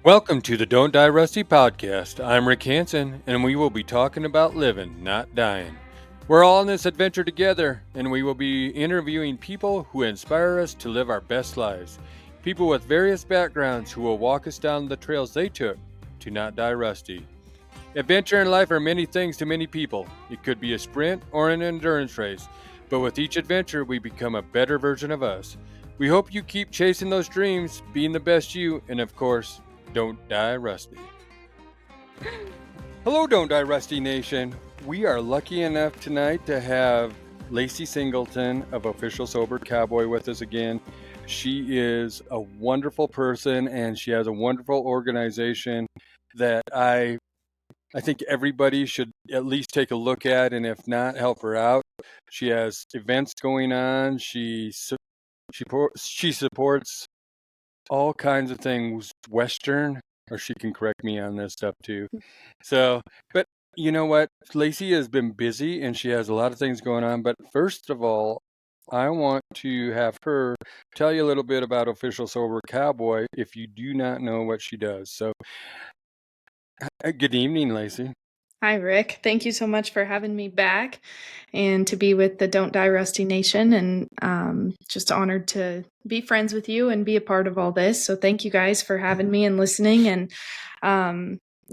Welcome to the Don't Die Rusty podcast. I'm Rick Hanson, and we will be talking about living, not dying. We're all on this adventure together, and we will be interviewing people who inspire us to live our best lives. People with various backgrounds who will walk us down the trails they took to not die rusty. Adventure in life are many things to many people. It could be a sprint or an endurance race, but with each adventure, we become a better version of us. We hope you keep chasing those dreams, being the best you, and of course, don't die rusty. Hello, Don't Die Rusty Nation. We are lucky enough tonight to have Lacey Singleton of Official Sober Cowboy with us again. She is a wonderful person, and she has a wonderful organization that I think everybody should at least take a look at, and if not, help her out. She has events going on. She supports all kinds of things Western, or she can correct me on this stuff too. So, but you know what? Lacey has been busy and she has a lot of things going on. But first of all, I want to have her tell you a little bit about Official Sober Cowboy if you do not know what she does. So, good evening, Lacey. Hi, Rick. Thank you so much for having me back and to be with the Don't Die Rusty Nation. And just honored to be friends with you and be a part of all this. So thank you guys for having me and listening. And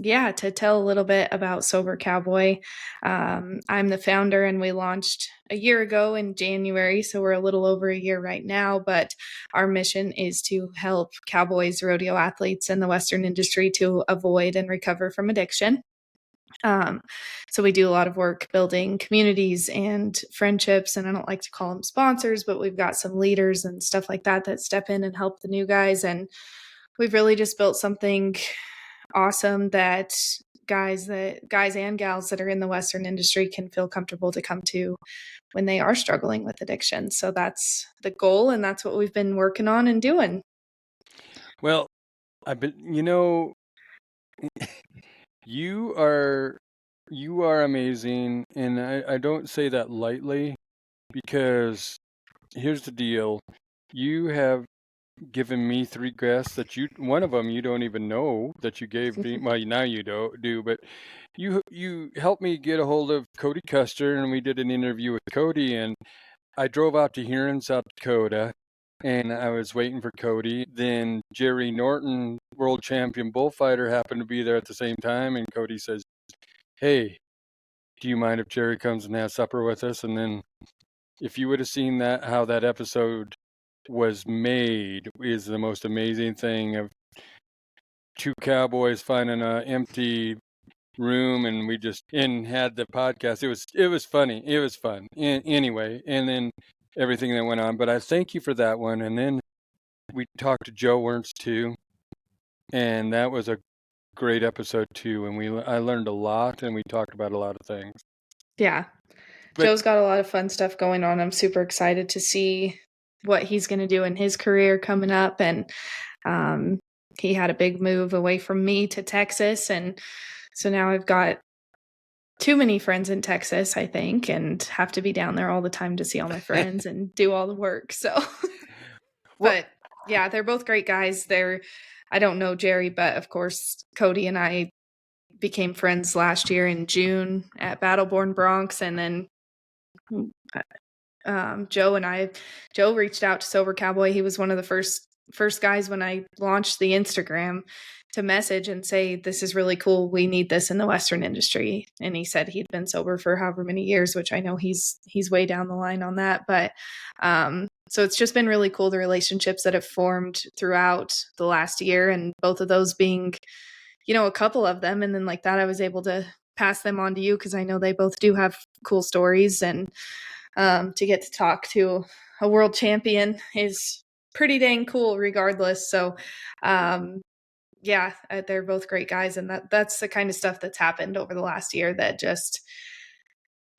to tell a little bit about Sober Cowboy. I'm the founder and we launched a year ago in January. So we're a little over a year right now. But our mission is to help cowboys, rodeo athletes, and the Western industry to avoid and recover from addiction. So we do a lot of work building communities and friendships, and I don't like to call them sponsors, but we've got some leaders and stuff like that step in and help the new guys. And we've really just built something awesome that guys and gals that are in the Western industry can feel comfortable to come to when they are struggling with addiction. So that's the goal, and that's what we've been working on and doing. Well, you are amazing, and I don't say that lightly, because here's the deal. You have given me 3 guests that one of them you don't even know that you gave me. Well, now you do, but you helped me get a hold of Cody Custer, and we did an interview with Cody, and I drove out to Huron, South Dakota, and I was waiting for Cody. Then Jerry Norton, world champion bullfighter, happened to be there at the same time, and Cody says, "Hey, do you mind if Jerry comes and has supper with us?" And then, if you would have seen how that episode was made, is the most amazing thing of 2 cowboys finding an empty room, and we just had the podcast. It was funny. It was fun. Anyway, and then everything that went on. But I thank you for that one. And then we talked to Joe Ernst too, and that was a great episode too. And I learned a lot, and we talked about a lot of things. Yeah. Joe's got a lot of fun stuff going on. I'm super excited to see what he's going to do in his career coming up. And he had a big move away from me to Texas. And so now I've got too many friends in Texas, I think, and have to be down there all the time to see all my friends and do all the work. So, but yeah, they're both great guys. I don't know Jerry, but of course, Cody and I became friends last year in June at Battleborn Bronx. And then Joe reached out to Sober Cowboy. He was one of the first guys when I launched the Instagram to message and say, "This is really cool. We need this in the Western industry." And he said he'd been sober for however many years, which I know he's way down the line on that. But so it's just been really cool, the relationships that have formed throughout the last year, and both of those being, a couple of them. And then like that, I was able to pass them on to you because I know they both do have cool stories, and to get to talk to a world champion is pretty dang cool regardless. So, they're both great guys. And that's the kind of stuff that's happened over the last year that just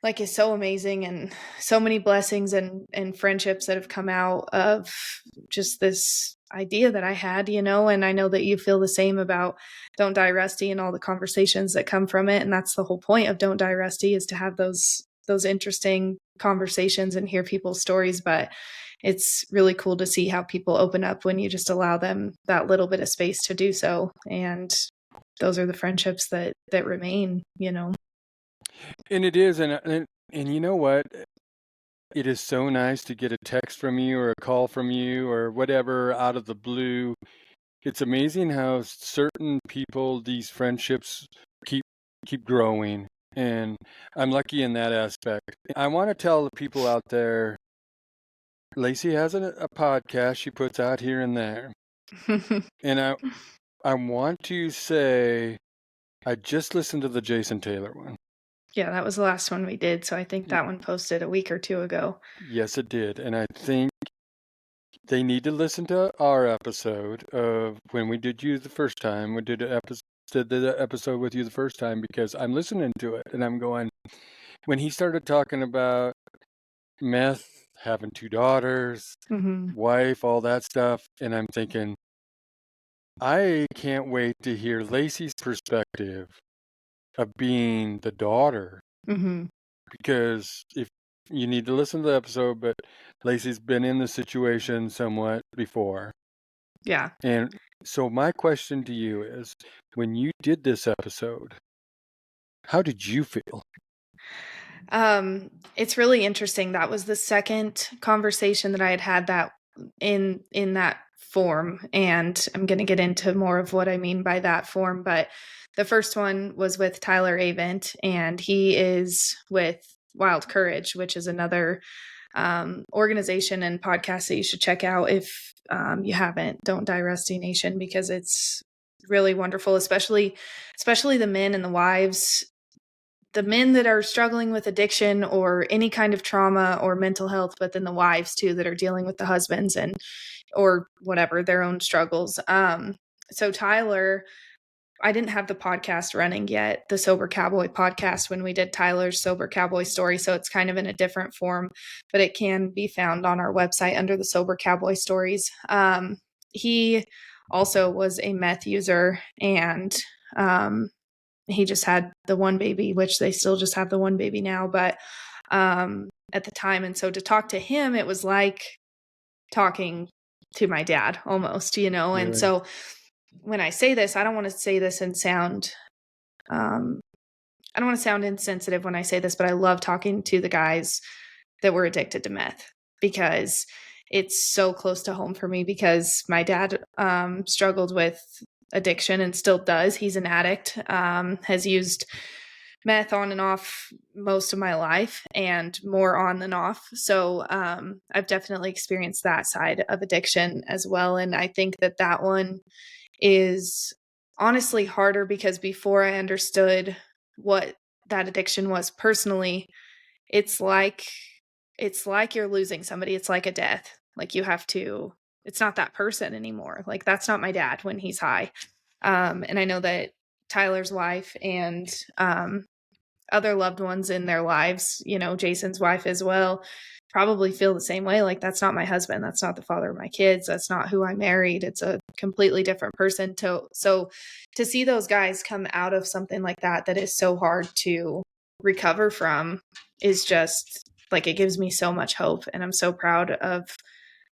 is so amazing, and so many blessings and friendships that have come out of just this idea that I had, and I know that you feel the same about Don't Die Rusty and all the conversations that come from it. And that's the whole point of Don't Die Rusty, is to have those those interesting conversations and hear people's stories, but it's really cool to see how people open up when you just allow them that little bit of space to do so. And those are the friendships that remain, you know. And it is, and you know what? It is so nice to get a text from you or a call from you or whatever out of the blue. It's amazing how certain people, these friendships keep growing, and I'm lucky in that aspect. I want to tell the people out there, Lacey has a podcast she puts out here and there, and I want to say I just listened to the Jason Taylor one. Yeah, that was the last one we did, so I think that one posted a week or two ago. Yes, it did, and I think they need to listen to our episode of when we did you the first time. We did the episode with you the first time, because I'm listening to it and I'm going, when he started talking about meth, having 2 daughters, wife, all that stuff, and I'm thinking, I can't wait to hear Lacey's perspective of being the daughter, because if you need to listen to the episode, but Lacey's been in the situation somewhat before. Yeah. And so my question to you is, when you did this episode, how did you feel? It's really interesting. That was the second conversation that I had that in that form, and I'm going to get into more of what I mean by that form. But the first one was with Tyler Avent, and he is with Wild Courage, which is another organization and podcast that you should check out if you haven't. Don't Die Rusty Nation, because it's really wonderful, especially the men and the wives. The men that are struggling with addiction or any kind of trauma or mental health, but then the wives too that are dealing with the husbands and or whatever their own struggles. So Tyler, I didn't have the podcast running yet, the Sober Cowboy podcast, when we did Tyler's Sober Cowboy story. So it's kind of in a different form, but it can be found on our website under the Sober Cowboy stories. He also was a meth user, and he just had the one baby, which they still just have the one baby now, but at the time. And so to talk to him, it was like talking to my dad almost, you know? Really? And so when I say this, I don't want to say this and sound, I don't want to sound insensitive when I say this, but I love talking to the guys that were addicted to meth, because it's so close to home for me, because my dad struggled with addiction and still does. He's an addict, has used meth on and off most of my life, and more on than off. So I've definitely experienced that side of addiction as well. And I think that one is honestly harder, because before I understood what that addiction was personally, it's like you're losing somebody. It's like a death. Like it's not that person anymore. Like, that's not my dad when he's high. And I know that Tyler's wife and other loved ones in their lives, you know, Jason's wife as well, probably feel the same way. Like, that's not my husband. That's not the father of my kids. That's not who I married. It's a completely different person. So to see those guys come out of something like that is so hard to recover from, is just like, it gives me so much hope. And I'm so proud of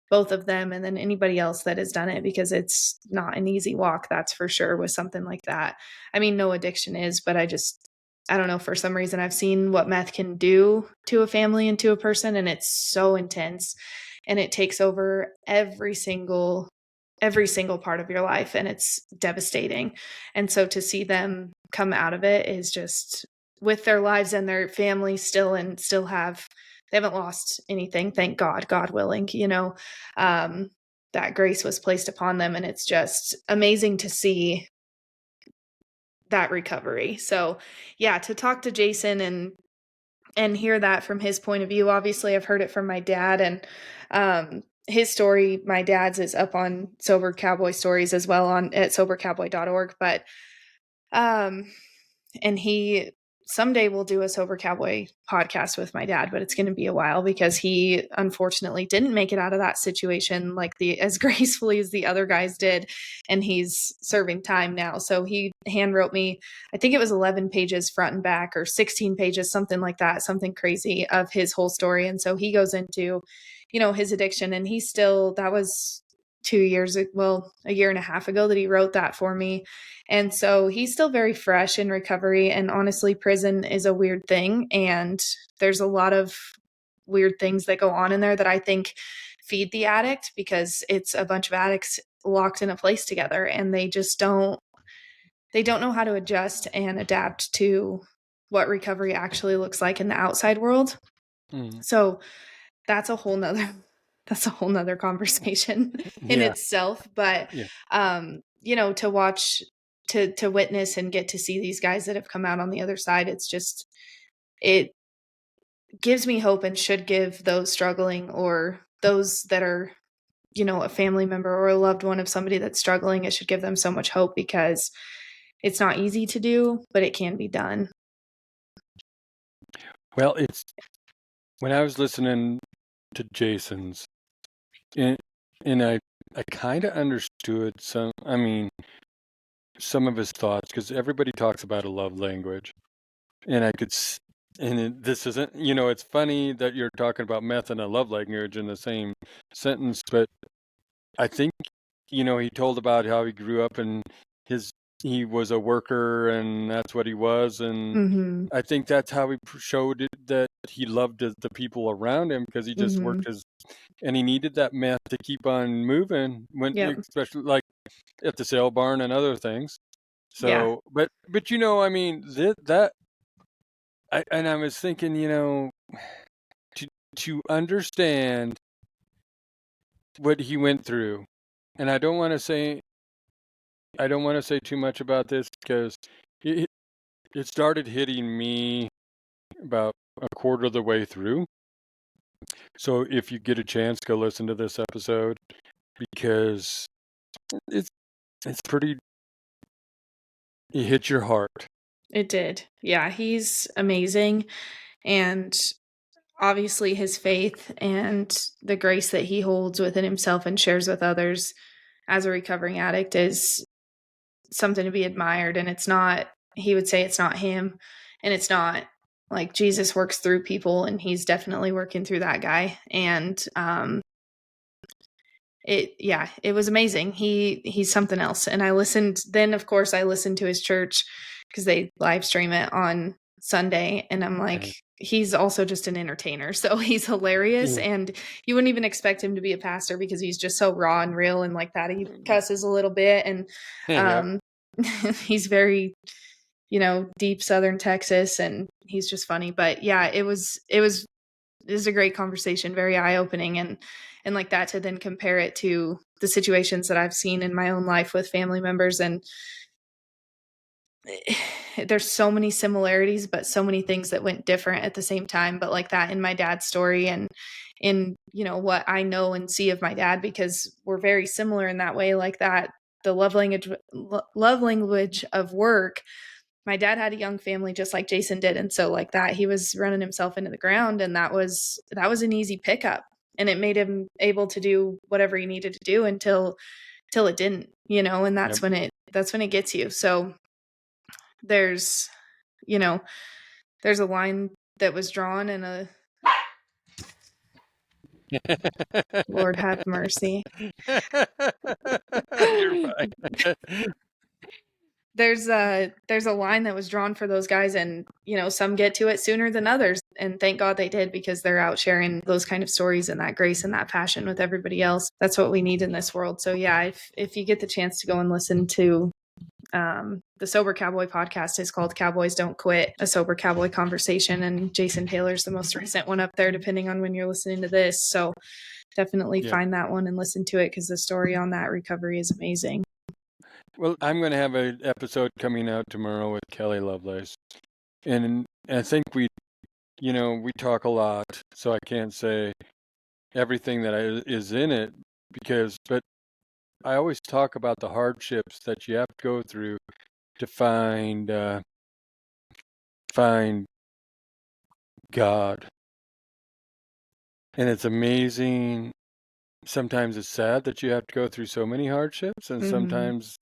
both of them, and then anybody else that has done it, because it's not an easy walk, that's for sure, with something like that. I mean, no addiction is, but I don't know, for some reason I've seen what meth can do to a family and to a person, and it's so intense, and it takes over every single part of your life, and it's devastating. And so to see them come out of it is just, with their lives and their family still, and still they haven't lost anything, thank God, God willing, you know, that grace was placed upon them, and it's just amazing to see that recovery. So yeah, to talk to Jason and hear that from his point of view. Obviously I've heard it from my dad, and his story, my dad's, is up on Sober Cowboy stories as well at sobercowboy.org. But and he someday we'll do a Sober Cowboy podcast with my dad, but it's going to be a while because he unfortunately didn't make it out of that situation as gracefully as the other guys did, and he's serving time now. So he hand wrote me, I think it was 11 pages front and back, or 16 pages, something like that, something crazy, of his whole story. And so he goes into, his addiction, and that was 2 years, well, a year and a half ago that he wrote that for me. And so he's still very fresh in recovery. And honestly, prison is a weird thing. And there's a lot of weird things that go on in there that I think feed the addict, because it's a bunch of addicts locked in a place together, and they don't know how to adjust and adapt to what recovery actually looks like in the outside world. So that's a whole nother conversation in itself. But, to watch, to witness and get to see these guys that have come out on the other side, it gives me hope, and should give those struggling, or those that are, a family member or a loved one of somebody that's struggling, it should give them so much hope, because it's not easy to do, but it can be done. Well, when I was listening to Jason's, and I kind of understood some of his thoughts, because everybody talks about a love language, and this isn't, it's funny that you're talking about meth and a love language in the same sentence, but I think, he told about how he grew up and he was a worker, and that's what he was. And I think that's how he showed it, that he loved the people around him, because he just worked and he needed that meth to keep on moving, especially like at the sale barn and other things. So, but I was thinking, to understand what he went through, and I don't want to say too much about this, because it started hitting me about a quarter of the way through. So if you get a chance, go listen to this episode, because it's pretty. It hit your heart. It did. Yeah, he's amazing. And obviously his faith and the grace that he holds within himself and shares with others as a recovering addict is something to be admired. And he would say it's not him, and it's not like Jesus works through people, and he's definitely working through that guy. And it was amazing. He's something else. And I listened to his church, because they live stream it on Sunday, and I'm like, he's also just an entertainer. So he's hilarious, and you wouldn't even expect him to be a pastor, because he's just so raw and real, and like that. He cusses a little bit, and he's very, deep Southern Texas, and he's just funny. But yeah, it was a great conversation, very eye-opening, and like that, to then compare it to the situations that I've seen in my own life with family members. And there's so many similarities, but so many things that went different at the same time. But like that in my dad's story, and in, what I know and see of my dad, because we're very similar in that way, like that, the love language of work. My dad had a young family just like Jason did. And so like that, he was running himself into the ground, and that was an easy pickup, and it made him able to do whatever he needed to do until it didn't, and that's when it gets you. So there's a line that was drawn in a Lord have mercy. You're fine. There's a line that was drawn for those guys, and some get to it sooner than others, and thank God they did, because they're out sharing those kind of stories and that grace and that passion with everybody else. That's what we need in this world. So yeah, if you get the chance to go and listen to the Sober Cowboy podcast, is called Cowboys Don't Quit, a Sober Cowboy conversation, and Jason Taylor's the most recent one up there, depending on when you're listening to this. So definitely find that one and listen to it, because the story on that recovery is amazing. Well, I'm going to have an episode coming out tomorrow with Kelly Lovelace, and I think we talk a lot, so I can't say everything that is in it, but I always talk about the hardships that you have to go through to find find God. And it's amazing. Sometimes it's sad that you have to go through so many hardships, and sometimes,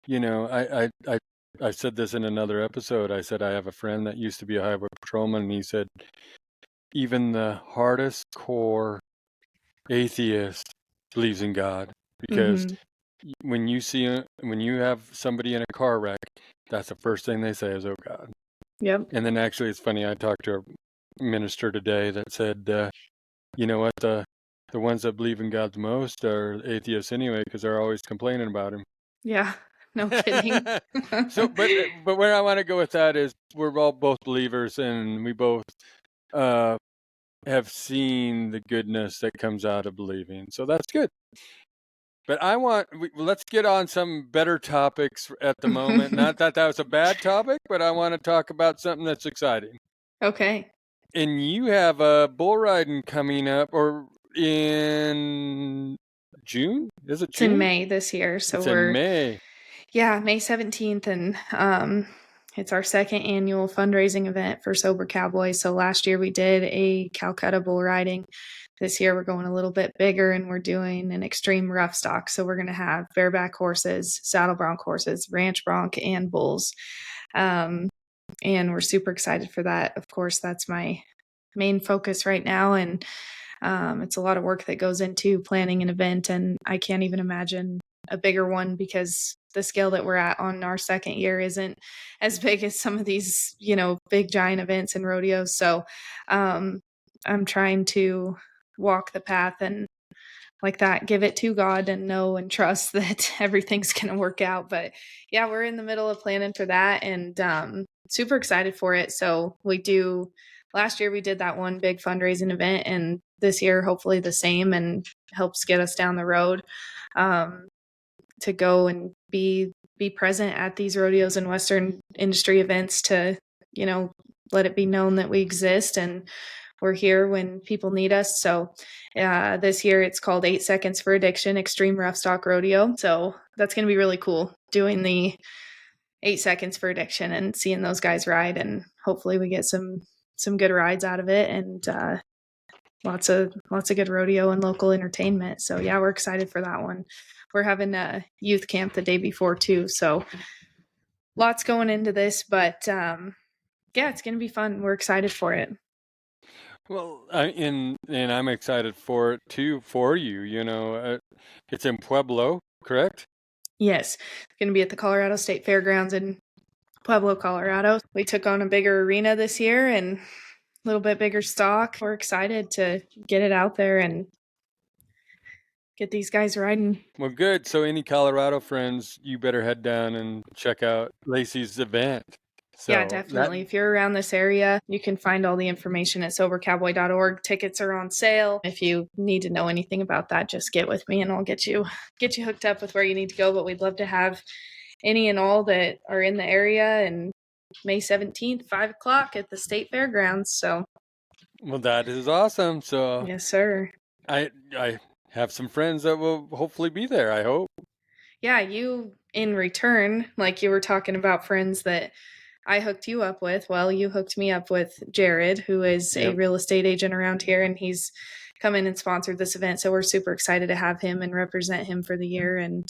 I said this in another episode. I said I have a friend that used to be a highway patrolman, and he said even the hardest core atheist believes in God, because when you have somebody in a car wreck, that's the first thing they say is, "Oh God." Yep. And then actually, it's funny. I talked to a minister today that said, you know what, the ones that believe in God the most are atheists anyway, because they're always complaining about him. Yeah. No kidding. So, but where I want to go with that is we're all both believers, and we both have seen the goodness that comes out of believing. So that's good. But let's get on some better topics at the moment. Not that was a bad topic, but I want to talk about something that's exciting. Okay. And you have a bull riding coming up, or in June? Is it June? It's in May this year. So It's in May. Yeah, May 17th. And it's our second annual fundraising event for Sober Cowboy. So last year we did a Calcutta bull riding. This year we're going a little bit bigger, and we're doing an extreme rough stock. So we're going to have bareback horses, saddle bronc horses, ranch bronc, and bulls. And we're super excited for that. Of course, that's my main focus right now. And it's a lot of work that goes into planning an event, and I can't even imagine a bigger one, because the scale that we're at on our second year isn't as big as some of these, big giant events and rodeos. So I'm trying to walk the path and like that, give it to God and know and trust that everything's going to work out. But yeah, we're in the middle of planning for that, and super excited for it. So last year we did that one big fundraising event, and this year hopefully the same, and helps get us down the road to go and be present at these rodeos and Western industry events, to let it be known that we exist and we're here when people need us. So this year it's called 8 Seconds for Addiction Extreme Rough Stock Rodeo. So that's going to be really cool, doing the 8 Seconds for Addiction and seeing those guys ride, and hopefully we get some good rides out of it, and lots of good rodeo and local entertainment. So yeah, we're excited for that one. We're having a youth camp the day before too, so lots going into this, but yeah, it's going to be fun. We're excited for it. Well, and I'm excited for it too, for you. It's in Pueblo, correct? Yes, it's going to be at the Colorado State Fairgrounds in Pueblo, Colorado. We took on a bigger arena this year and a little bit bigger stock. We're excited to get it out there and get these guys riding. Well, good. So any Colorado friends, you better head down and check out Lacey's event. So yeah, definitely. If you're around this area, you can find all the information at sobercowboy.org. Tickets are on sale. If you need to know anything about that, just get with me and I'll get you hooked up with where you need to go. But we'd love to have any and all that are in the area, and May 17th, 5:00 at the State Fairgrounds. So, well, that is awesome. So yes, sir. I have some friends that will hopefully be there, I hope. Yeah, you in return, like you were talking about friends that I hooked you up with. Well, you hooked me up with Jared, who is a real estate agent around here, and he's come in and sponsored this event. So we're super excited to have him and represent him for the year, and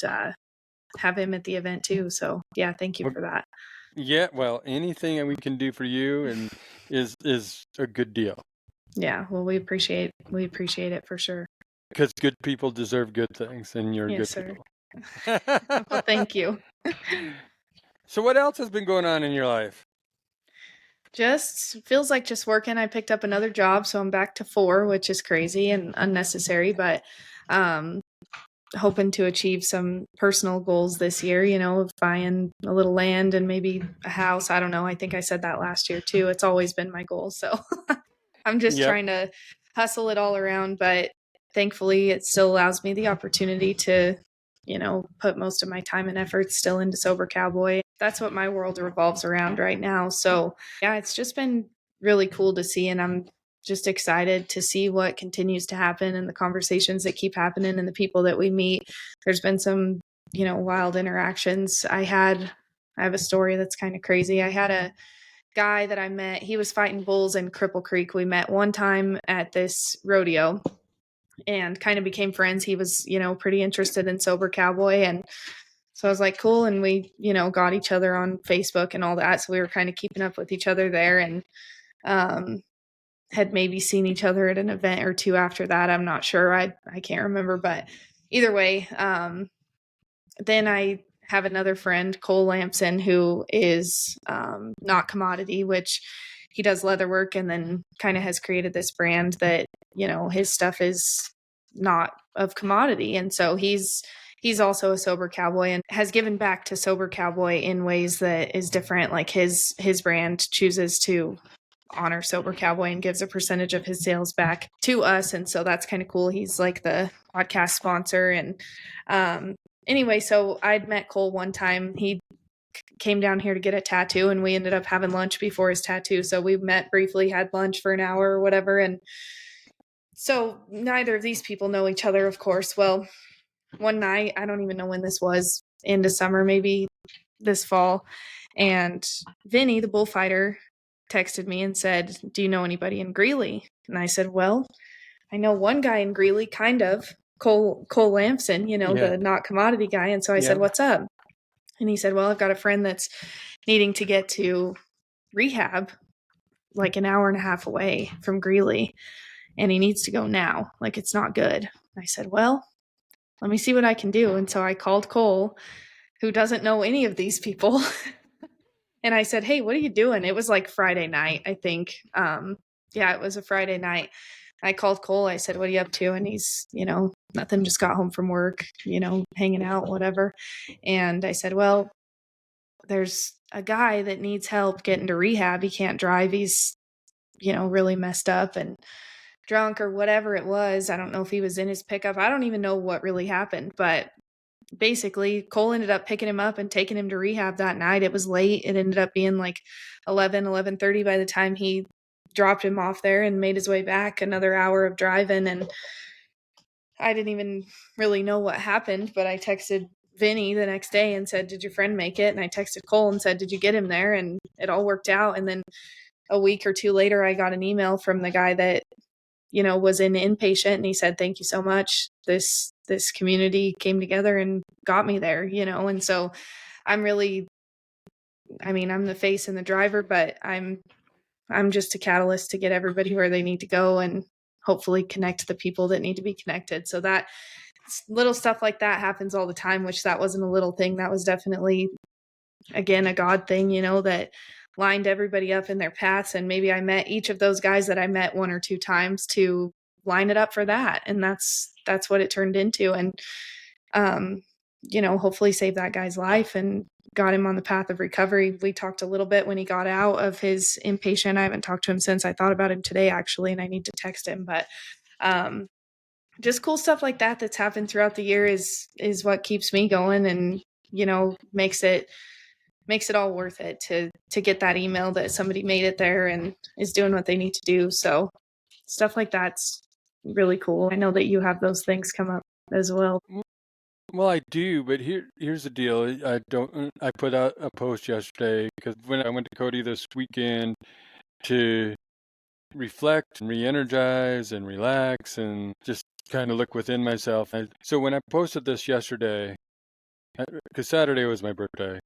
have him at the event too. So yeah, thank you for that. Yeah, well, anything that we can do for you and is a good deal. Yeah, well, we appreciate it for sure. Because good people deserve good things, and you're Yes, good sir. people. Well, thank you. So what else has been going on in your life? Just feels like just working. I picked up another job, so I'm back to 4, which is crazy and unnecessary, but hoping to achieve some personal goals this year, of buying a little land and maybe a house. I don't know. I think I said that last year too. It's always been my goal. So I'm just trying to hustle it all around, but thankfully it still allows me the opportunity to, put most of my time and effort still into Sober Cowboy. That's what my world revolves around right now. So yeah, it's just been really cool to see, and I'm just excited to see what continues to happen and the conversations that keep happening and the people that we meet. There's been some, wild interactions. I have a story that's kind of crazy. I had a guy that I met, he was fighting bulls in Cripple Creek. We met one time at this rodeo and kind of became friends. He was, pretty interested in Sober Cowboy. And so I was like, cool. And we, got each other on Facebook and all that. So we were kind of keeping up with each other there, and had maybe seen each other at an event or two after that. I'm not sure. I can't remember. But either way, then I have another friend, Cole Lampson, who is not commodity, which he does leather work and then kind of has created this brand that, his stuff is not of commodity. And so he's also a Sober Cowboy and has given back to Sober Cowboy in ways that is different. Like his brand chooses to honor Sober Cowboy and gives a percentage of his sales back to us. And so that's kind of cool. He's like the podcast sponsor. And anyway, so I'd met Cole one time. He came down here to get a tattoo, and we ended up having lunch before his tattoo. So we met briefly, had lunch for an hour or whatever. And so neither of these people know each other, of course. Well, one night, I don't even know when this was, into summer, maybe this fall, and Vinny, the bullfighter, texted me and said, do you know anybody in Greeley? And I said, well, I know one guy in Greeley, kind of, Cole Lampson, the not commodity guy. And so I said, what's up? And he said, well, I've got a friend that's needing to get to rehab like an hour and a half away from Greeley, and he needs to go now. Like, it's not good. I said, well, let me see what I can do. And so I called Cole, who doesn't know any of these people. And I said, hey, what are you doing? It was like Friday night, I think. Yeah, it was a Friday night. I called Cole. I said, what are you up to? And he's, nothing, just got home from work, hanging out, whatever. And I said, well, there's a guy that needs help getting to rehab. He can't drive. He's, really messed up and drunk or whatever it was. I don't know if he was in his pickup. I don't even know what really happened, but basically Cole ended up picking him up and taking him to rehab that night. It was late. It ended up being like 11:30 by the time he dropped him off there and made his way back, another hour of driving. And I didn't even really know what happened, but I texted Vinny the next day and said, did your friend make it? And I texted Cole and said, did you get him there? And it all worked out. And then a week or two later, I got an email from the guy that, was in inpatient, and he said, thank you so much. This community came together and got me there, and so I'm really, I'm the face and the driver, but I'm just a catalyst to get everybody where they need to go and hopefully connect the people that need to be connected. So that little stuff like that happens all the time, which that wasn't a little thing. That was definitely, again, a God thing, that lined everybody up in their paths. And maybe I met each of those guys that I met one or two times to line it up for that. And that's what it turned into. And, hopefully save that guy's life and got him on the path of recovery. We talked a little bit when he got out of his inpatient. I haven't talked to him since. I thought about him today, actually, and I need to text him. But just cool stuff like that that's happened throughout the year is what keeps me going and, makes it all worth it to get that email that somebody made it there and is doing what they need to do. So stuff like that's really cool. I know that you have those things come up as well. Well, I do, but here's the deal. I put out a post yesterday because when I went to Cody this weekend to reflect and re-energize and relax and just kind of look within myself. So when I posted this yesterday, because Saturday was my birthday,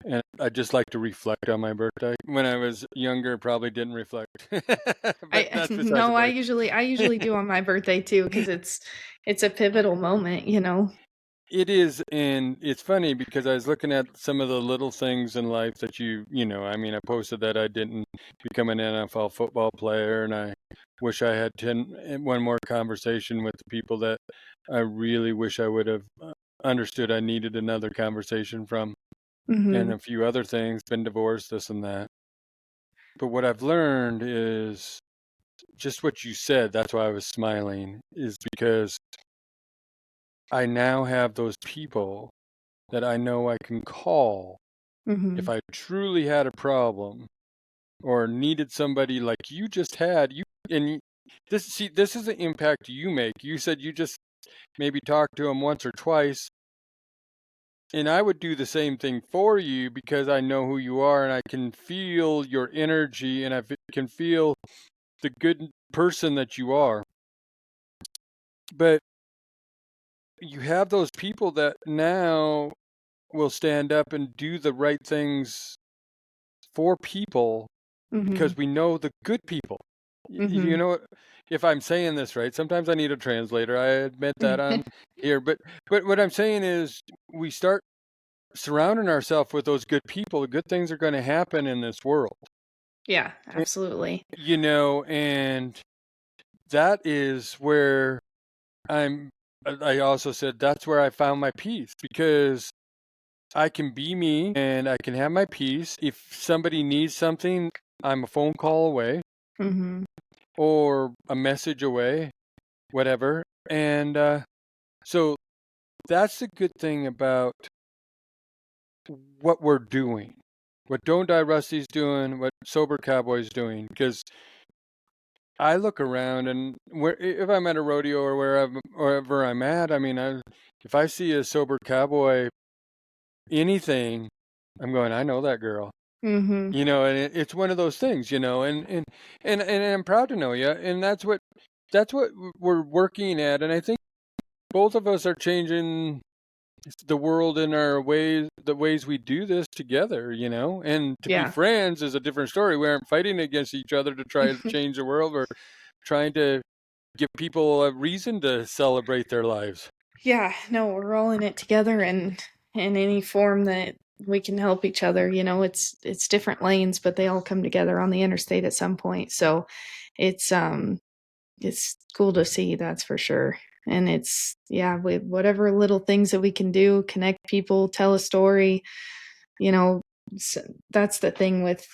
and I just like to reflect on my birthday. When I was younger, probably didn't reflect. But that's besides the I point. usually do on my birthday too, because it's a pivotal moment, It is, and it's funny because I was looking at some of the little things in life that I posted that I didn't become an NFL football player, and I wish I had one more conversation with the people that I really wish I would have understood I needed another conversation from, and a few other things, been divorced, this and that. But what I've learned is just what you said, that's why I was smiling, is because I now have those people that I know I can call if I truly had a problem or needed somebody like you just had. This is the impact you make. You said you just maybe talked to them once or twice, and I would do the same thing for you because I know who you are and I can feel your energy and can feel the good person that you are. But you have those people that now will stand up and do the right things for people Mhm. because we know the good people. You Mhm. know, if I'm saying this right, sometimes I need a translator. I admit that on here, but what I'm saying is we start surrounding ourselves with those good people. Good things are going to happen in this world. Yeah, And, absolutely. and that is where I'm I also said that's where I found my peace because I can be me and I can have my peace. If somebody needs something, I'm a phone call away Mhm. or a message away, whatever. And so that's the good thing about what we're doing, what Don't Die Rusty's doing, what Sober Cowboy's doing. Because I look around and if I'm at a rodeo or wherever I'm at, I mean, if I see a Sober Cowboy, anything, I'm going, I know that girl. Mhm. And it's one of those things, and I'm proud to know you, and that's what we're working at, and I think both of us are changing the world in the ways we do this together, and to be Yeah. friends is a different story. We aren't fighting against each other to try to change the world. We're trying to give people a reason to celebrate their lives. Yeah, no, we're all in it together and in any form that we can help each other. It's different lanes, but they all come together on the interstate at some point. So it's it's cool to see, that's for sure. And it's yeah, with whatever little things that we can do, connect people, tell a story, you know, that's the thing with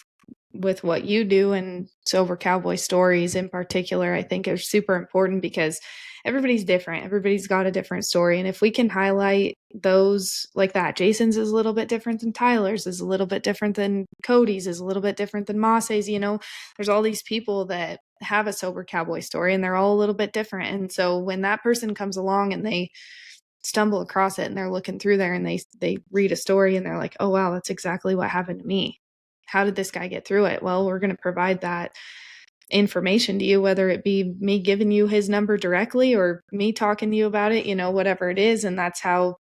what you do and Sober Cowboy Stories in particular, I think are super important because everybody's different. Everybody's got a different story. And if we can highlight those like that, Jason's is a little bit different than Tyler's, is a little bit different than Cody's, is a little bit different than Moss's, there's all these people that have a Sober Cowboy story and they're all a little bit different. And so when that person comes along and they stumble across it and they're looking through there and they read a story and they're like, "Oh wow, that's exactly what happened to me. How did this guy get through it?" Well, we're going to provide that information to you, whether it be me giving you his number directly or me talking to you about it, whatever it is. And that's how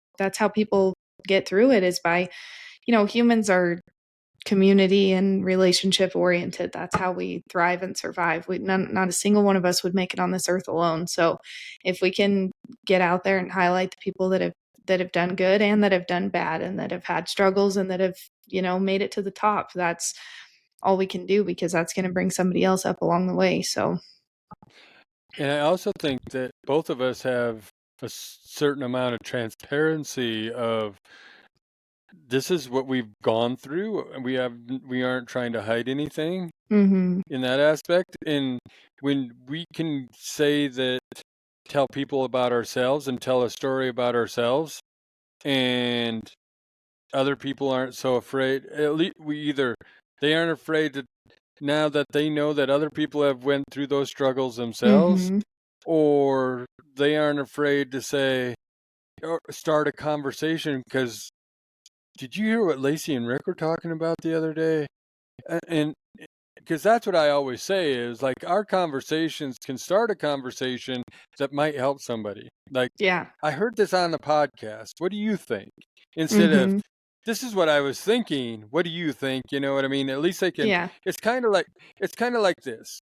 people get through it, is by, humans are community and relationship oriented. That's how we thrive and survive. Not a single one of us would make it on this earth alone. So if we can get out there and highlight the people that have done good and that have done bad and that have had struggles and that have, made it to the top, that's all we can do, because that's going to bring somebody else up along the way. So And I also think that both of us have a certain amount of transparency of this is what we've gone through. We aren't trying to hide anything mhm. in that aspect. And when we can say that, tell people about ourselves and tell a story about ourselves, and other people aren't so afraid. At least they aren't afraid to, now that they know that other people have went through those struggles themselves, Mhm. or they aren't afraid to say or start a conversation because did you hear what Lacey and Rick were talking about the other day? And because that's what I always say is like our conversations can start a conversation that might help somebody. Like, Yeah. I heard this on the podcast. What do you think? Instead of, Mhm. this is what I was thinking. What do you think? You know what I mean? At least they can. Yeah. It's kind of like this.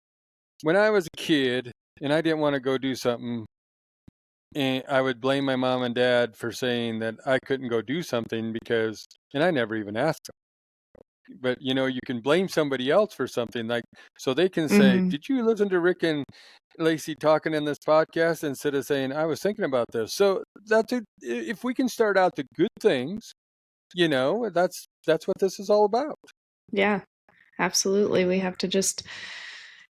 When I was a kid and I didn't want to go do something, and I would blame my mom and dad for saying that I couldn't go do something and I never even asked them. But you can blame somebody else for something, like, so they can say, Mhm. "Did you listen to Rick and Lacey talking in this podcast?" Instead of saying, "I was thinking about this." So if we can start out the good things, that's what this is all about. Yeah. Absolutely. We have to just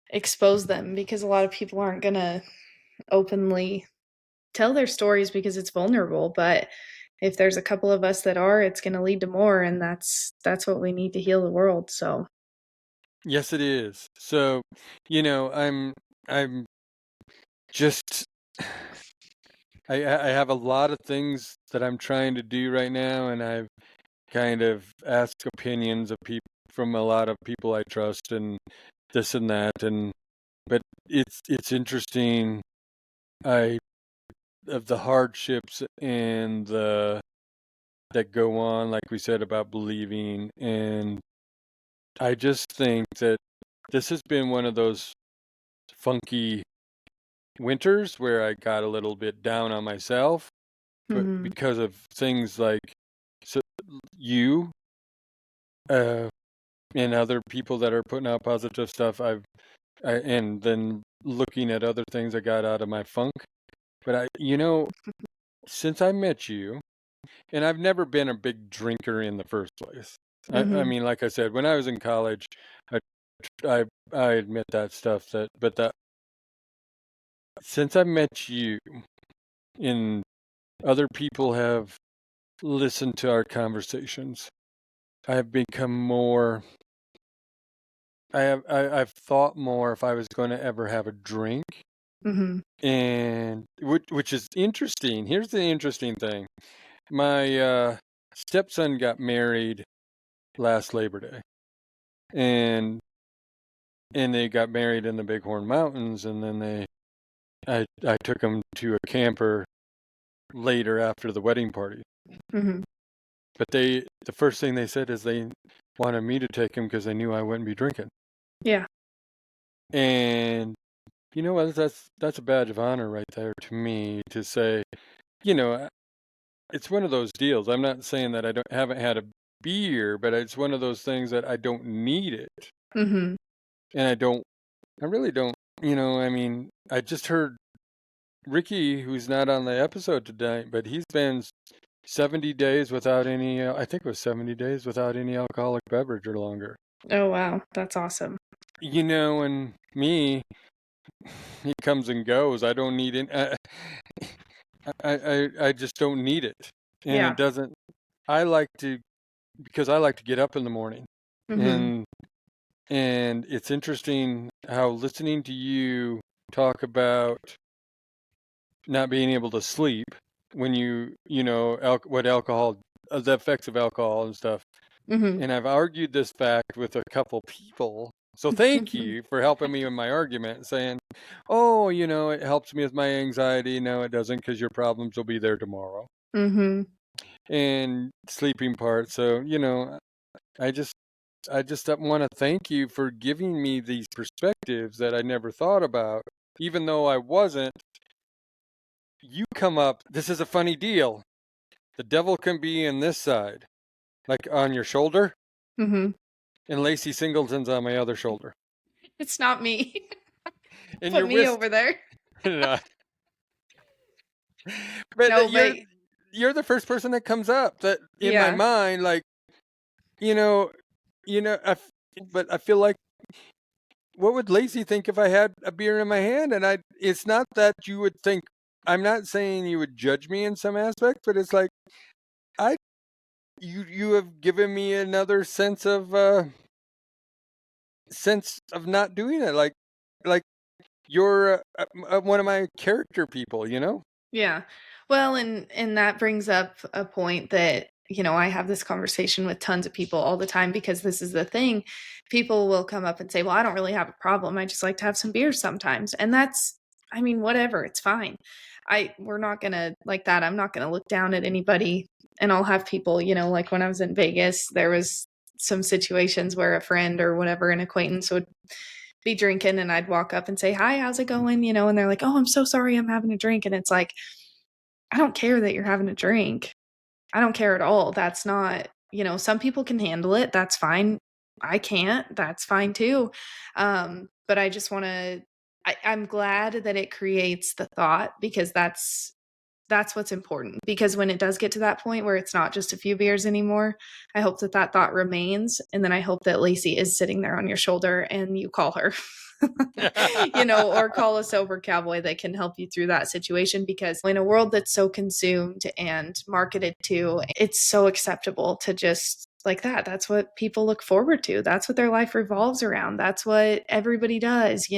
expose them, because a lot of people aren't going to openly tell their stories because it's vulnerable, but if there's a couple of us that are, it's going to lead to more, and that's what we need to heal the world. So Yes, it is. So, I'm just I have a lot of things that I'm trying to do right now, and I've kind of asked opinions of people from a lot of people I trust, and this and that, and but it's interesting. I of the hardships and the that go on, like we said about believing, and I just think that this has been one of those funky winters where I got a little bit down on myself, but Mm-hmm. because of things like so you uh, and other people that are putting out positive stuff, and then looking at other things I got out of my funk. But since I met you, and I've never been a big drinker in the first place. I Mm-hmm. mean, like I said, when I was in college, I, I, I admit that stuff but that since I met you and other people have listened to our conversations, I have become more, I've thought more if I was going to ever have a drink. Mm-hmm. And which is interesting. Here's the interesting thing. My stepson got married last Labor Day, and they got married in the Bighorn Mountains, and then I took him to a camper later after the wedding party. Mm-hmm. But the first thing they said is they wanted me to take him because they knew I wouldn't be drinking. Yeah. And you know what? That's a badge of honor right there to me to say, you know, it's one of those deals. I'm not saying that haven't had a beer, but it's one of those things that I don't need it, Mm-hmm. and I really don't. I mean, I just heard Ricky, who's not on the episode tonight, but he's been 70 days without any. I think it was 70 days without any alcoholic beverage or longer. Oh, wow. That's awesome. And me, he comes and goes. I don't need it. I just don't need it, and it Yeah. doesn't. I like to because I like to get up in the morning, Mm-hmm. and it's interesting how listening to you talk about not being able to sleep when what alcohol, the effects of alcohol and stuff. Mm-hmm. And I've argued this fact with a couple people. So thank you for helping me in my argument, saying, oh, it helps me with my anxiety. No, it doesn't, because your problems will be there tomorrow. Mm-hmm. And sleeping part. So, I just want to thank you for giving me these perspectives that I never thought about, even though I wasn't. You come up, this is a funny deal. The devil can be in this side, like on your shoulder, Mm-hmm. and Lacey Singleton's on my other shoulder. It's not me. And Put your me wrist. over there. But No, you're but the first person that comes up that in my yeah. mind, like, you know, but I feel like, what would Lacey think if I had a beer in my hand? And it's not that you would think, I'm not saying you would judge me in some aspect, but it's like, I, you have given me another sense of not doing it. Like you're one of my character people, Yeah. Well, and that brings up a point that, I have this conversation with tons of people all the time because this is the thing. People will come up and say, "Well, I don't really have a problem. I just like to have some beers sometimes." And that's, I mean, whatever, it's fine. We're not going to like that. I'm not going to look down at anybody, and I'll have people, like when I was in Vegas, there was some situations where a friend or whatever, an acquaintance would be drinking and I'd walk up and say, "Hi, how's it going?" And they're like, "Oh, I'm so sorry, I'm having a drink." And it's like, I don't care that you're having a drink. I don't care at all. That's not, some people can handle it. That's fine. I can't. That's fine too. But I just want to, I'm glad that it creates the thought because that's what's important, because when it does get to that point where it's not just a few beers anymore, I hope that that thought remains. And then I hope that Lacey is sitting there on your shoulder and you call her, or call a sober cowboy that can help you through that situation. Because in a world that's so consumed and marketed to, it's so acceptable to just like that. That's what people look forward to. That's what their life revolves around. That's what everybody does.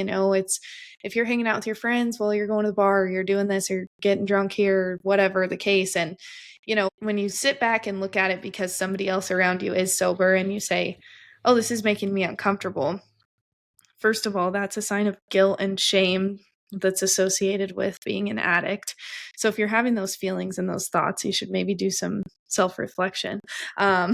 if you're hanging out with your friends, well, you're going to the bar, or you're doing this, or getting drunk here, whatever the case. And, when you sit back and look at it because somebody else around you is sober and you say, oh, this is making me uncomfortable. First of all, that's a sign of guilt and shame that's associated with being an addict. So if you're having those feelings and those thoughts, you should maybe do some self-reflection. Yeah.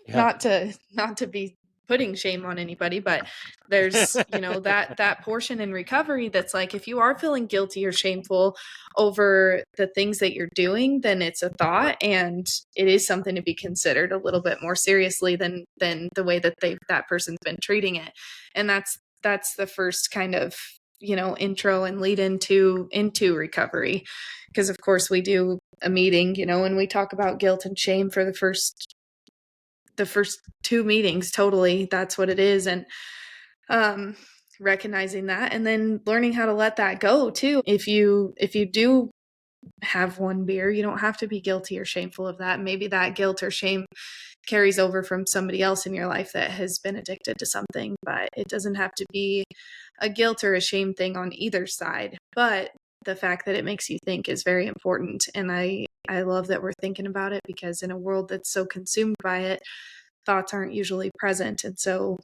Not to be putting shame on anybody, but there's, that portion in recovery that's like, if you are feeling guilty or shameful over the things that you're doing, then it's a thought, and it is something to be considered a little bit more seriously than the way that that person's been treating it. And that's the first kind of, intro and lead into recovery. Because of course we do a meeting, and we talk about guilt and shame for the first 2 meetings. Totally, that's what it is. And recognizing that, and then learning how to let that go too. If you do have one beer, you don't have to be guilty or shameful of that. Maybe that guilt or shame carries over from somebody else in your life that has been addicted to something, but it doesn't have to be a guilt or a shame thing on either side. But the fact that it makes you think is very important. And I love that we're thinking about it, because in a world that's so consumed by it, thoughts aren't usually present. And so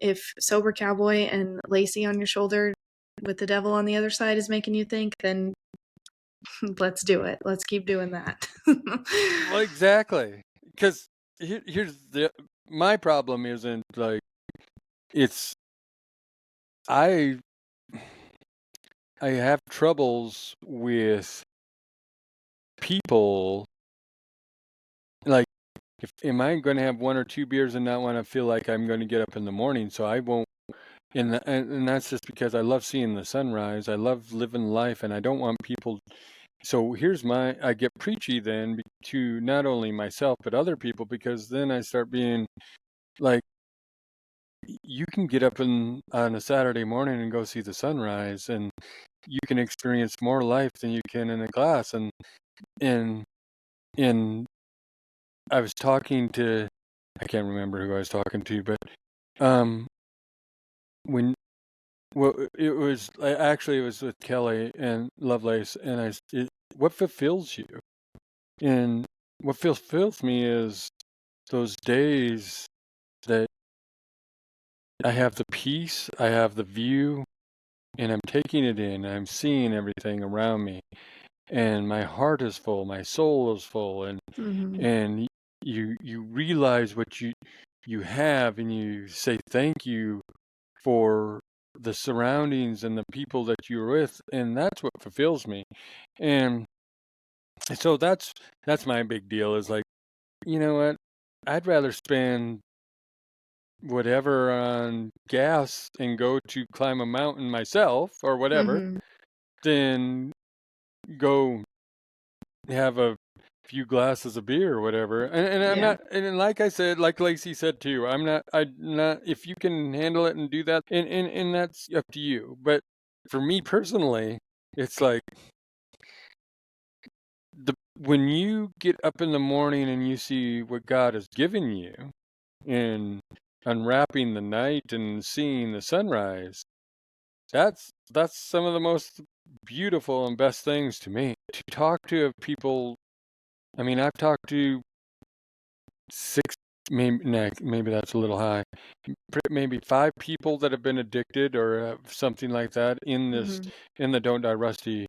if Sober Cowboy and Lacey on your shoulder with the devil on the other side is making you think, then let's do it. Let's keep doing that. Well, exactly. Because here's my problem isn't like, it's, I have troubles with people. Like, am I going to have 1 or 2 beers and not want to feel like I'm going to get up in the morning? So I won't. And that's just because I love seeing the sunrise. I love living life, and I don't want people. So I get preachy then to not only myself but other people, because then I start being like, you can get up on a Saturday morning and go see the sunrise, and you can experience more life than you can in a class. And I was talking to, I can't remember who I was talking to, but when it was actually, it was with Kelly and Lovelace, and what fulfills you? And what fulfills me is those days that I have the peace, I have the view, and I'm taking it in. I'm seeing everything around me, and my heart is full, my soul is full, and Mm-hmm. and you realize what you have, and you say thank you for the surroundings and the people that you're with, and that's what fulfills me. And so that's my big deal, is like, you know what? I'd rather spend whatever on gas and go to climb a mountain myself or whatever Mm-hmm. than go have a few glasses of beer or whatever. And I'm Yeah. not, and like I said, like Lacey said too, I'm not, if you can handle it and do that, and that's up to you. But for me personally, it's like, when you get up in the morning and you see what God has given you, and unwrapping the night and seeing the sunrise, that's some of the most beautiful and best things to me. To talk to people, I mean, I've talked to 6, maybe that's a little high, maybe 5 people that have been addicted or something like that in Mm-hmm. the Don't Die Rusty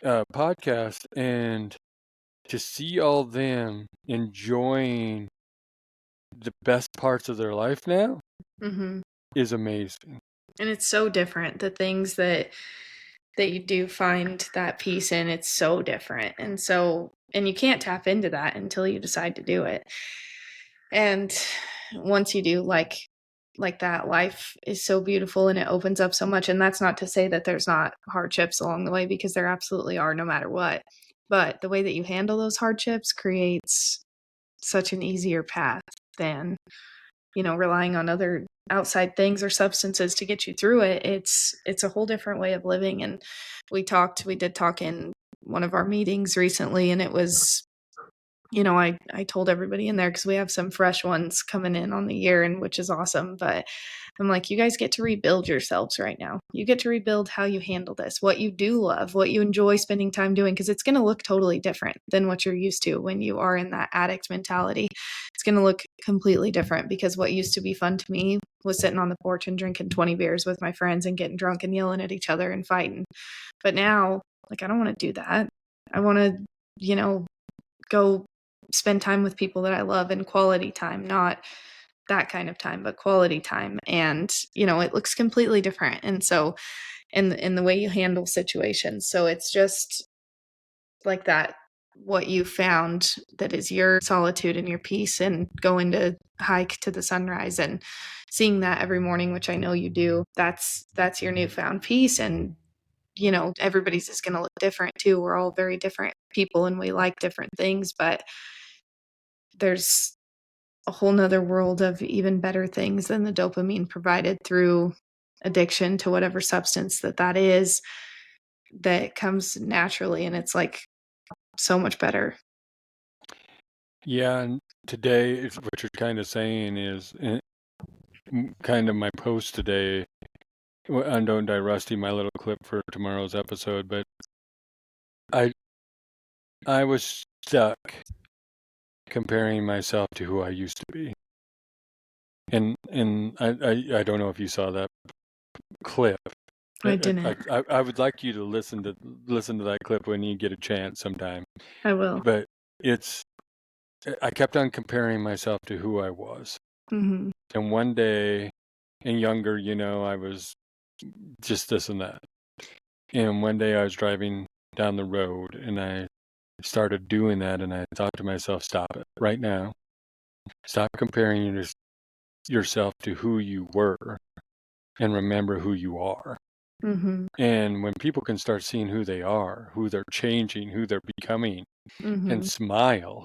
podcast, and to see all them enjoying the best parts of their life now Mm-hmm. is amazing. And it's so different. The things that you do find that peace in, it's so different. And you can't tap into that until you decide to do it. And once you do, like that, life is so beautiful and it opens up so much. And that's not to say that there's not hardships along the way, because there absolutely are, no matter what. But the way that you handle those hardships creates such an easier path than, relying on other outside things or substances to get you through it. It's a whole different way of living. And we did talk in one of our meetings recently, and it was I told everybody in there, because we have some fresh ones coming in on the year, and which is awesome. But I'm like, you guys get to rebuild yourselves right now. You get to rebuild how you handle this, what you do love, what you enjoy spending time doing, because it's going to look totally different than what you're used to when you are in that addict mentality. It's going to look completely different, because what used to be fun to me was sitting on the porch and drinking 20 beers with my friends and getting drunk and yelling at each other and fighting. But now, like, I don't want to do that. I want to, go spend time with people that I love, and quality time, not that kind of time, but quality time. And, it looks completely different. And so, in the way you handle situations. So it's just like that, what you found that is your solitude and your peace, and going to hike to the sunrise and seeing that every morning, which I know you do. That's your newfound peace. And, everybody's is going to look different too. We're all very different people and we like different things, but there's a whole nother world of even better things than the dopamine provided through addiction to whatever substance that is, that comes naturally. And it's like so much better. Yeah, and today, what you're kind of saying is kind of my post today on Don't Die Rusty, my little clip for tomorrow's episode. But I was stuck comparing myself to who I used to be. And I don't know if you saw that clip. I didn't. I would like you to listen to that clip when you get a chance sometime. I will. But I kept on comparing myself to who I was. Mm-hmm. And one day, and younger, I was just this and that. And one day I was driving down the road and I started doing that, and I thought to myself, stop it right now. Stop comparing yourself to who you were, and remember who you are. Mm-hmm. And when people can start seeing who they are, who they're changing, who they're becoming, Mm-hmm. and smile,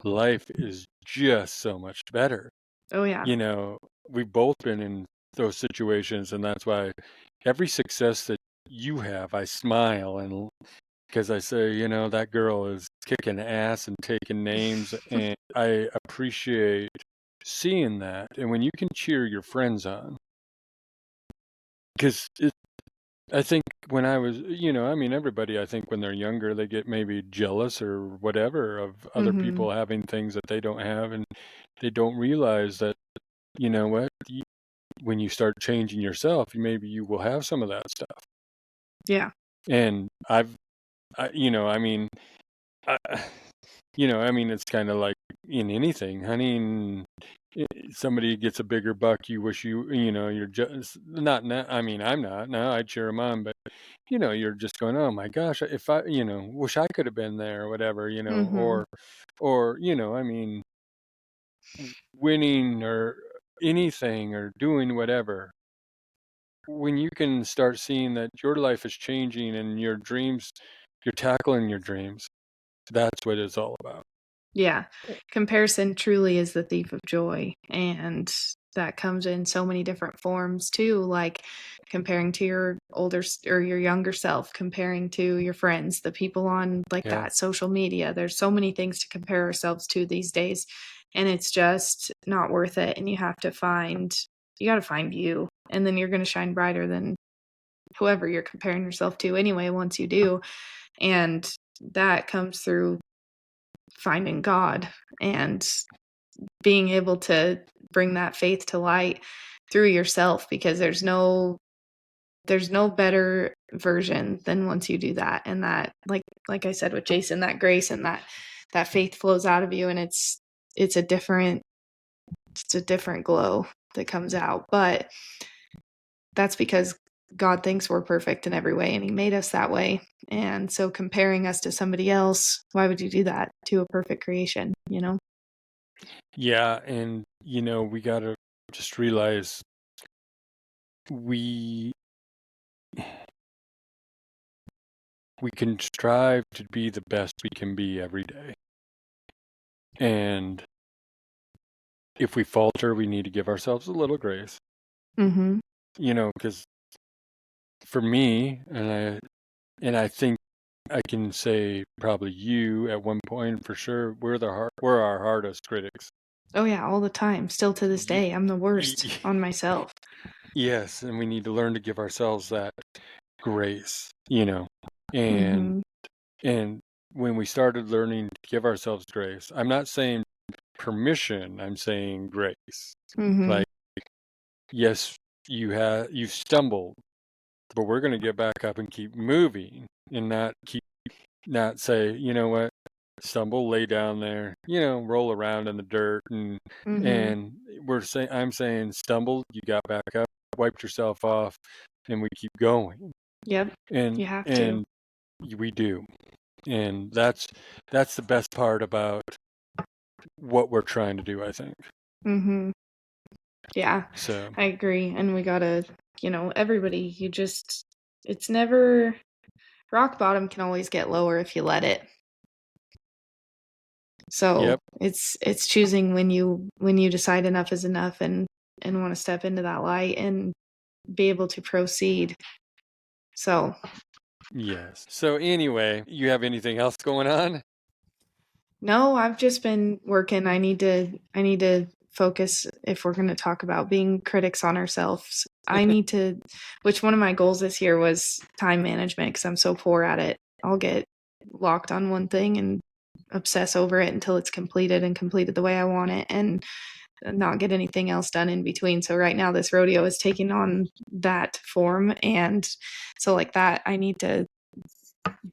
life is just so much better. Oh yeah. We've both been in those situations, and that's why every success that you have, I smile, and because I say, that girl is kicking ass and taking names, and I appreciate seeing that. And when you can cheer your friends on, because I think when I was, everybody, I think when they're younger, they get maybe jealous or whatever of other Mm-hmm. people having things that they don't have, and they don't realize that, you know what, when you start changing yourself, maybe you will have some of that stuff. Yeah. And I, it's kind of like in anything, honey. Somebody gets a bigger buck, you wish you're just not now. I mean, I'm not now. I'd cheer them on, but you're just going, oh my gosh, if I, wish I could have been there, or whatever, Mm-hmm. or winning or anything or doing whatever. When you can start seeing that your life is changing and your dreams, you're tackling your dreams. That's what it's all about. Yeah. Comparison truly is the thief of joy. And that comes in so many different forms too, like comparing to your older or your younger self, comparing to your friends, the people on like Yeah. that social media. There's so many things to compare ourselves to these days, and it's just not worth it. And you got to find you, and then you're going to shine brighter than whoever you're comparing yourself to anyway, once you do. And that comes through finding God and being able to bring that faith to light through yourself, because there's no better version than once you do that. And that, like I said with Jason, that grace and that faith flows out of you, and it's a different glow that comes out. But that's because God thinks we're perfect in every way, and he made us that way. And so comparing us to somebody else, why would you do that to a perfect creation, Yeah, and we got to just realize we can strive to be the best we can be every day. And if we falter, we need to give ourselves a little grace. Mm-hmm. Because for me, and I think I can say probably you at one point for sure. We're our hardest critics. Oh yeah, all the time. Still to this Y- day, I'm the worst y- on myself. yes, and we need to learn to give ourselves that grace, you know. And Mm-hmm. and when we started learning to give ourselves grace, I'm not saying permission, I'm saying grace. Mm-hmm. Like, yes, you've stumbled, but we're going to get back up and keep moving and not say, you know what, stumble, lay down there, roll around in the dirt, Mm-hmm. and I'm saying stumble, you got back up, wiped yourself off, and we keep going. Yep. And You have to. and we do. And that's the best part about what we're trying to do, I think. Mm-hmm. Yeah, So, I agree. And we gotta, everybody, it's never, rock bottom can always get lower if you let it. So yep. it's choosing when you decide enough is enough and want to step into that light and be able to proceed. So Yes. So anyway, you have anything else going on? no, I've just been working. I need to focus if we're going to talk about being critics on ourselves. Which one of my goals this year was time management because I'm so poor at it. I'll get locked on one thing and obsess over it until it's completed and completed the way I want it and not get anything else done in between. So right now this rodeo is taking on that form. And so like that, I need to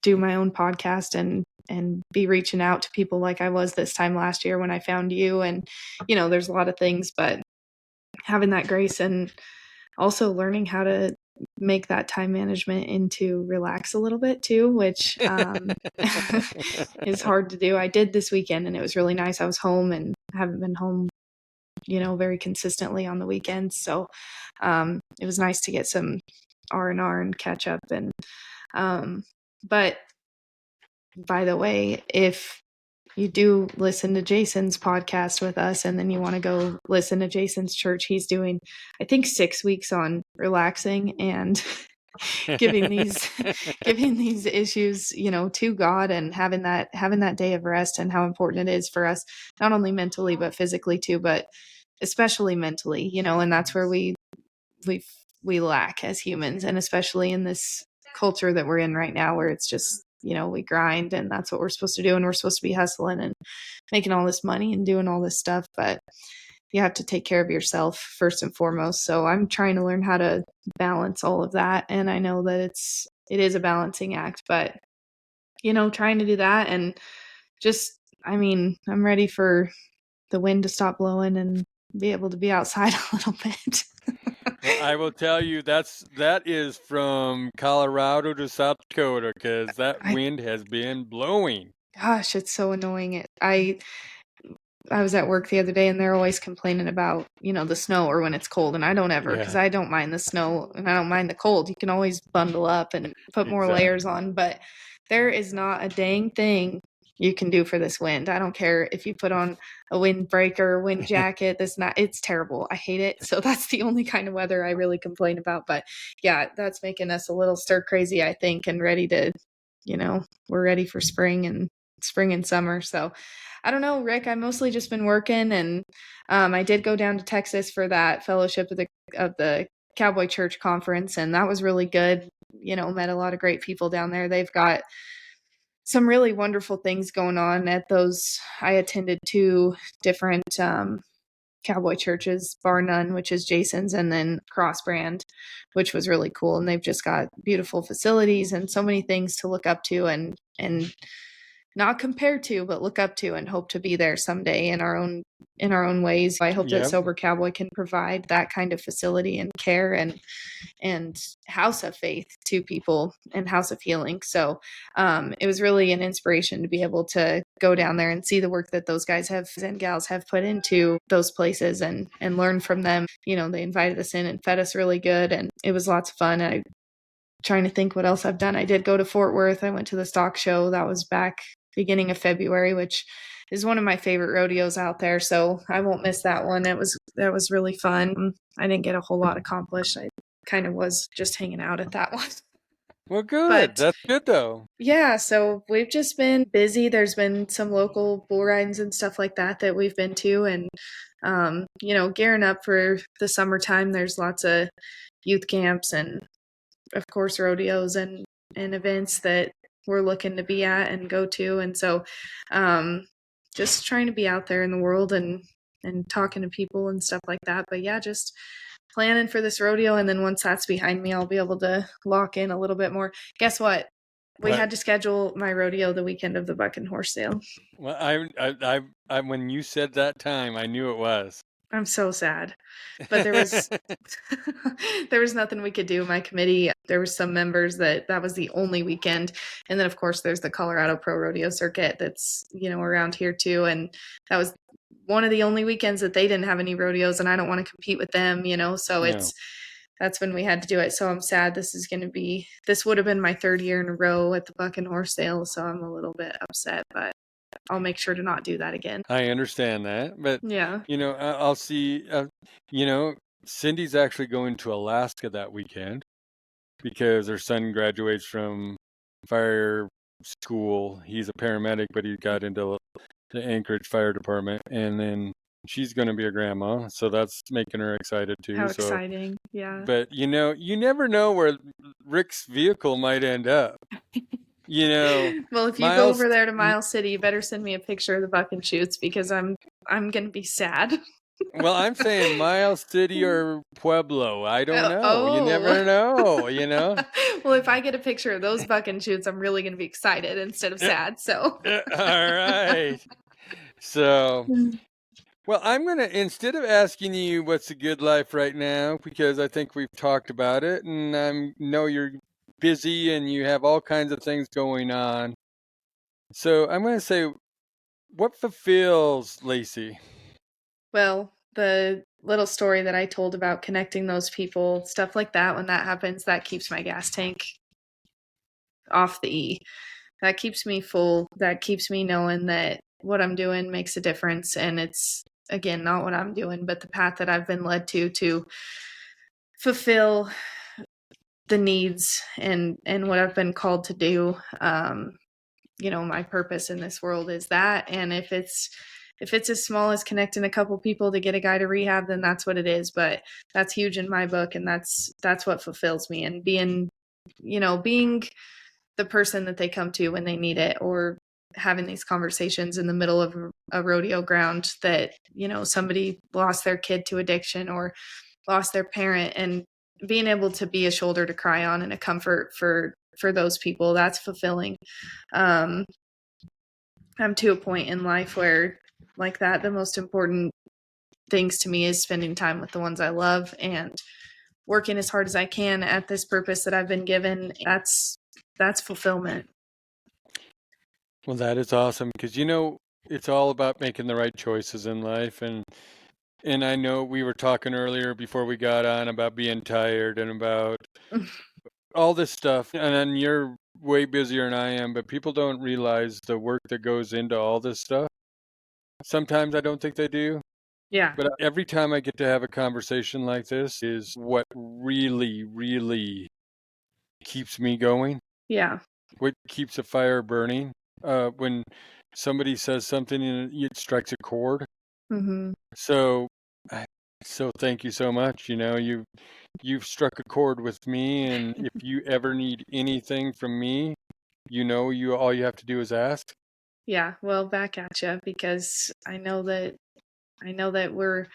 do my own podcast and be reaching out to people like I was this time last year when I found you. And, there's a lot of things, but having that grace and also learning how to make that time management into relax a little bit too, which is hard to do. I did this weekend and it was really nice. I was home and haven't been home, very consistently on the weekends. So it was nice to get some R&R and catch up. And but by the way, if you do listen to Jason's podcast with us and then you want to go listen to Jason's church, he's doing, I think, 6 weeks on relaxing and giving these giving these issues, to God and having that day of rest and how important it is for us, not only mentally but physically too, but especially mentally, and that's where we we lack as humans, and especially in this culture that we're in right now where it's just, we grind and that's what we're supposed to do and we're supposed to be hustling and making all this money and doing all this stuff, but you have to take care of yourself first and foremost. So I'm trying to learn how to balance all of that, and I know that it is a balancing act, but trying to do that and just, I'm ready for the wind to stop blowing and be able to be outside a little bit. Well, I will tell you that is from Colorado to South Dakota because that I wind has been blowing. Gosh, it's so annoying. I was at work the other day and they're always complaining about, the snow or when it's cold. And I don't ever, because Yeah, I don't mind the snow and I don't mind the cold. You can always bundle up and put more layers exactly. on, but there is not a dang thing you can do for this wind. I don't care if you put on a windbreaker, wind jacket, it's terrible. I hate it. So that's the only kind of weather I really complain about. But yeah, that's making us a little stir crazy, I think, and ready to, we're ready for spring and summer. So I don't know, Rick. I've mostly just been working, and I did go down to Texas for that fellowship of the Cowboy Church conference, and that was really good. Met a lot of great people down there. They've got some really wonderful things going on at those. I attended 2 different cowboy churches, bar none, which is Jason's, and then Cross Brand, which was really cool. And they've just got beautiful facilities and so many things to look up to and not compare to, but look up to, and hope to be there someday in our own ways. I hope that Yep. Sober Cowboy can provide that kind of facility and care and house of faith to people and house of healing. So it was really an inspiration to be able to go down there and see the work that those guys and gals have put into those places and learn from them. They invited us in and fed us really good, and it was lots of fun. I'm trying to think what else I've done. I did go to Fort Worth. I went to the stock show. That was back beginning of February, which is one of my favorite rodeos out there. So I won't miss that one. That was really fun. I didn't get a whole lot accomplished. I kind of was just hanging out at that one. Well, good. But That's good though. yeah, so we've just been busy. There's been some local bull rides and stuff like that we've been to, and gearing up for the summertime. There's lots of youth camps and, of course, rodeos and events that we're looking to be at and go to, and so just trying to be out there in the world and talking to people and stuff like that. But yeah, just planning for this rodeo, and then once that's behind me, I'll be able to lock in a little bit more. Guess what? We What? had to schedule my rodeo the weekend of the Buck and Horse Sale. Well, when you said that time, I knew it was. I'm so sad. But there was there was nothing we could do. My committee, there was some members that was the only weekend. And then of course there's the Colorado Pro Rodeo Circuit that's, around here too. And that was one of the only weekends that they didn't have any rodeos, and I don't want to compete with them, so No. that's when we had to do it. So I'm sad. This would have been my third year in a row at the Buck and Horse Sale, so I'm a little bit upset, but I'll make sure to not do that again. I understand that, but Yeah. I'll see. Cindy's actually going to Alaska that weekend because her son graduates from fire school. He's a paramedic, but he got into the Anchorage Fire Department, and then she's going to be a grandma, so that's making her excited too. How So, exciting. Yeah. but you never know where Rick's vehicle might end up. Well, if you go over there to Miles City, you better send me a picture of the buck and shoots, because I'm gonna be sad. Well, I'm saying Miles City or Pueblo. I don't know. Oh. You never know, Well, if I get a picture of those buck and shoots, I'm really gonna be excited instead of sad. So. All right. So, well, I'm going to, instead of asking you what's a good life right now, because I think we've talked about it, and I know you're busy and you have all kinds of things going on. So I'm going to say, what fulfills Lacey? Well, the little story that I told about connecting those people, stuff like that, when that happens, that keeps my gas tank off the E. That keeps me full. That keeps me knowing that what I'm doing makes a difference. And it's, again, not what I'm doing, but the path that I've been led to fulfill the needs and what I've been called to do. My purpose in this world is that. And if it's as small as connecting a couple people to get a guy to rehab, then that's what it is. But that's huge in my book, and that's what fulfills me. And being the person that they come to when they need it, or having these conversations in the middle of a rodeo ground that, somebody lost their kid to addiction or lost their parent, and being able to be a shoulder to cry on and a comfort for those people, that's fulfilling. I'm to a point in life where, like that, the most important things to me is spending time with the ones I love and working as hard as I can at this purpose that I've been given. That's fulfillment. Well, that is awesome because, it's all about making the right choices in life. And I know we were talking earlier before we got on about being tired and about all this stuff. And then you're way busier than I am, but people don't realize the work that goes into all this stuff. Sometimes I don't think they do. Yeah. But every time I get to have a conversation like this is what really, really keeps me going. Yeah. What keeps a fire burning. When somebody says something and it strikes a chord. Mm-hmm. So thank you so much. You've struck a chord with me, and if you ever need anything from me, all you have to do is ask. Yeah, well, back at you, because I know that we're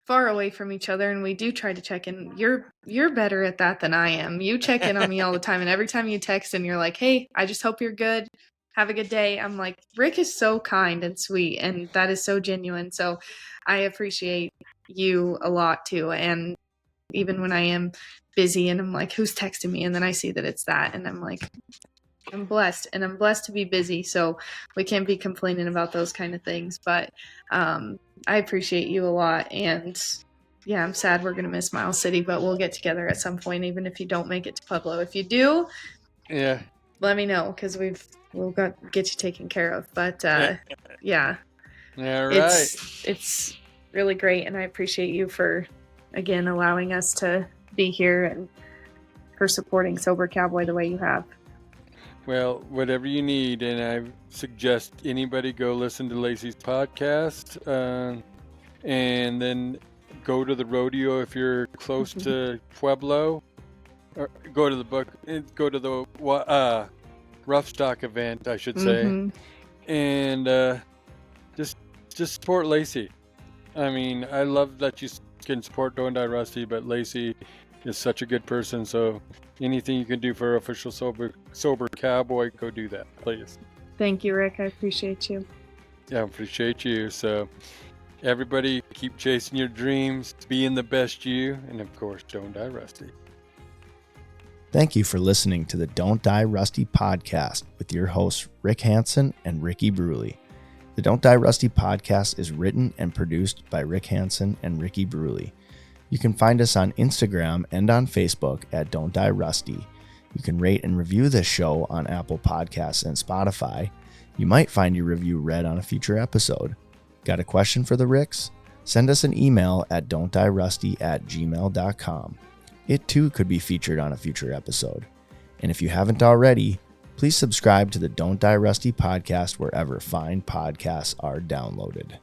far away from each other, and we do try to check in. You're better at that than I am. You check in on me all the time, and every time you text and you're like, "Hey, I just hope you're good. Have a good day." I'm like, Rick is so kind and sweet, and that is so genuine. So I appreciate you a lot too. And even when I am busy and I'm like, who's texting me? And then I see that it's that, and I'm like, I'm blessed, and I'm blessed to be busy. So we can't be complaining about those kind of things. But I appreciate you a lot. And yeah, I'm sad we're going to miss Miles City, but we'll get together at some point, even if you don't make it to Pueblo. If you do, yeah, let me know, because we'll get you taken care of. But yeah. All right. It's really great, and I appreciate you for, again, allowing us to be here for supporting Sober Cowboy the way you have. Well, whatever you need, and I suggest anybody go listen to Lacey's podcast, and then go to the rodeo if you're close to Pueblo, or go to the rough stock event, I should say, and just support Lacey. I mean, I love that you can support Don't Die Rusty, but Lacey is such a good person, so anything you can do for official Sober Cowboy, go do that, please. Thank you, Rick. I appreciate you. Yeah, I appreciate you. So everybody keep chasing your dreams, being the best you, and of course, don't die rusty. Thank you for listening to the Don't Die Rusty podcast with your hosts, Rick Hanson and Ricky Bruley. The Don't Die Rusty podcast is written and produced by Rick Hanson and Ricky Bruley. You can find us on Instagram and on Facebook at Don't Die Rusty. You can rate and review this show on Apple Podcasts and Spotify. You might find your review read on a future episode. Got a question for the Ricks? Send us an email at don'tdierusty@gmail.com. It too could be featured on a future episode. And if you haven't already, please subscribe to the Don't Die Rusty podcast wherever fine podcasts are downloaded.